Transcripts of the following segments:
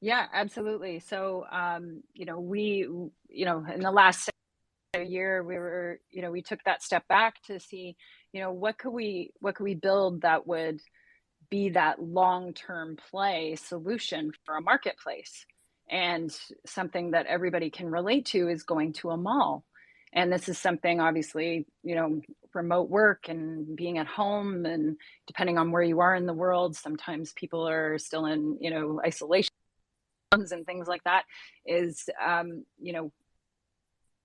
Yeah, absolutely. So, in the last year, we took that step back to see, what could we build that would be that long-term play solution for a marketplace. And something that everybody can relate to is going to a mall. And this is something, obviously, remote work and being at home, and depending on where you are in the world, sometimes people are still in, isolation and things like that, is,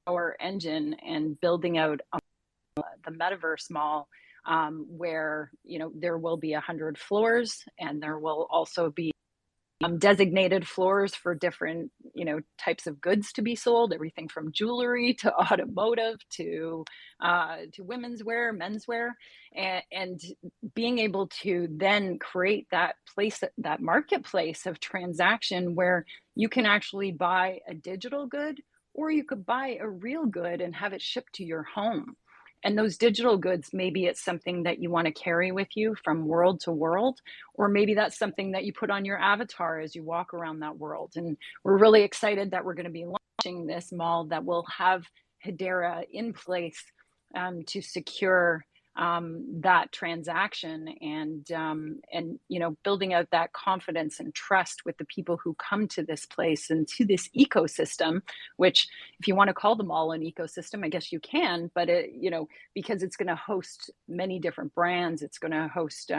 our engine and building out the metaverse mall, where there will be 100 floors, and there will also be designated floors for different types of goods to be sold, everything from jewelry to automotive to women's wear, menswear, and being able to then create that place, that marketplace of transaction where you can actually buy a digital good, or you could buy a real good and have it shipped to your home. And those digital goods, maybe it's something that you want to carry with you from world to world, or maybe that's something that you put on your avatar as you walk around that world. And we're really excited that we're going to be launching this mall that will have Hedera in place, to secure that transaction, and building out that confidence and trust with the people who come to this place and to this ecosystem. Which, if you want to call them all an ecosystem, I guess you can, but because it's going to host many different brands, it's going to host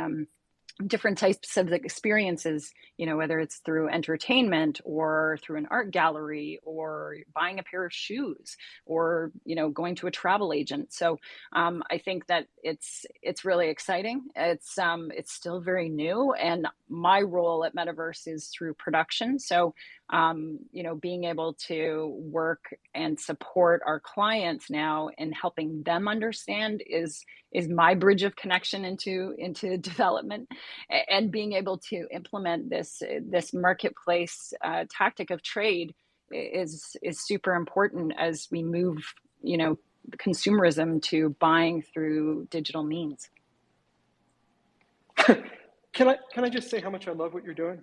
different types of experiences, whether it's through entertainment or through an art gallery or buying a pair of shoes, or, going to a travel agent. So I think that it's really exciting. It's still very new. And my role at MetRVse is through production. So, being able to work and support our clients now and helping them understand is my bridge of connection into development, and being able to implement this marketplace tactic of trade is super important as we move, consumerism to buying through digital means. Can I just say how much I love what you're doing?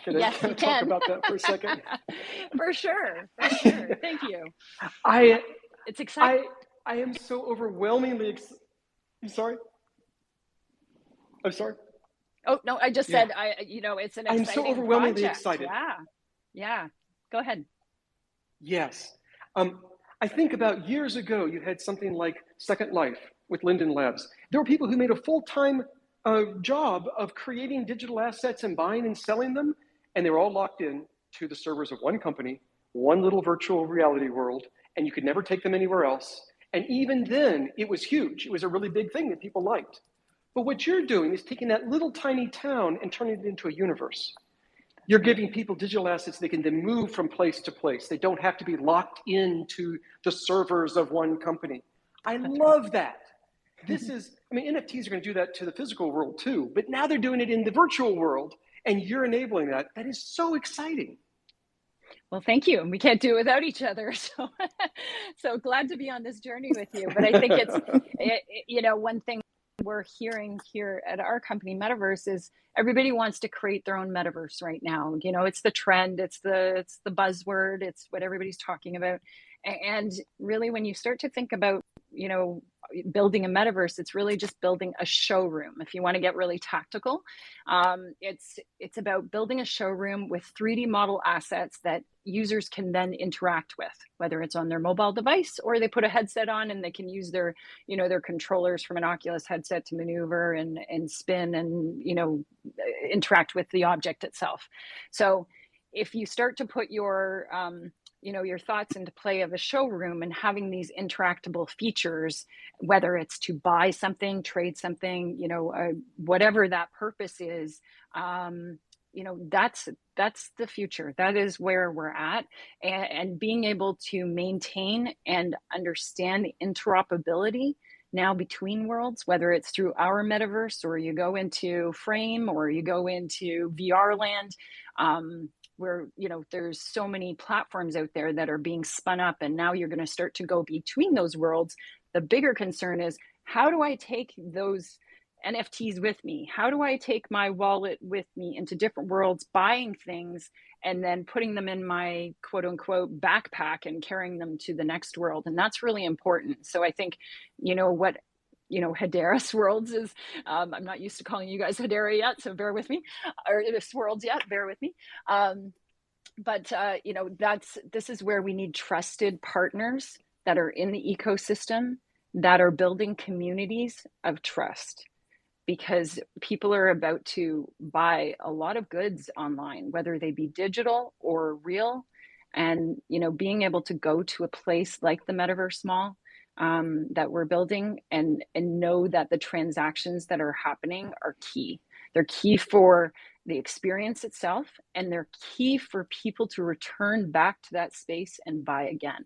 Yes, can I talk about that for a second? For sure. Thank you. It's exciting. I am so overwhelmingly I'm sorry? I'm sorry? Oh, no, I just said, it's an exciting I'm so overwhelmingly project. excited. Yeah. Go ahead. Yes. I think about years ago, you had something like Second Life with Linden Labs. There were people who made a full-time job of creating digital assets and buying and selling them, and they were all locked in to the servers of one company, one little virtual reality world, and you could never take them anywhere else. And even then, it was huge. It was a really big thing that people liked. But what you're doing is taking that little tiny town and turning it into a universe. You're giving people digital assets they can then move from place to place. They don't have to be locked into the servers of one company. I love that. NFTs are going to do that to the physical world too, but now they're doing it in the virtual world, and you're enabling that. That is so exciting. Well, thank you. And we can't do it without each other. So glad to be on this journey with you. But I think one thing we're hearing here at our company, MetRVse, is everybody wants to create their own metaverse right now. It's the trend, it's the buzzword, it's what everybody's talking about. And really, when you start to think about, building a metaverse, it's really just building a showroom. If you want to get really tactical, it's about building a showroom with 3D model assets that users can then interact with, whether it's on their mobile device or they put a headset on and they can use their controllers from an Oculus headset to maneuver and spin and, interact with the object itself. So if you start to put your thoughts into play of a showroom and having these interactable features, whether it's to buy something, trade something, whatever that purpose is, that's the future. That is where we're at, and being able to maintain and understand the interoperability now between worlds, whether it's through our metaverse or you go into Frame or you go into VR land, where there's so many platforms out there that are being spun up, and now you're going to start to go between those worlds. The bigger concern is, how do I take those NFTs with me? How do I take my wallet with me into different worlds, buying things and then putting them in my quote unquote backpack and carrying them to the next world? And that's really important. So I think, what Hedera's worlds is, I'm not used to calling you guys Hedera yet, so bear with me, or worlds yet, bear with me. But this is where we need trusted partners that are in the ecosystem, that are building communities of trust, because people are about to buy a lot of goods online, whether they be digital or real. And, being able to go to a place like the MetRVse Mall that we're building, and know that the transactions that are happening are key. They're key for the experience itself, and they're key for people to return back to that space and buy again.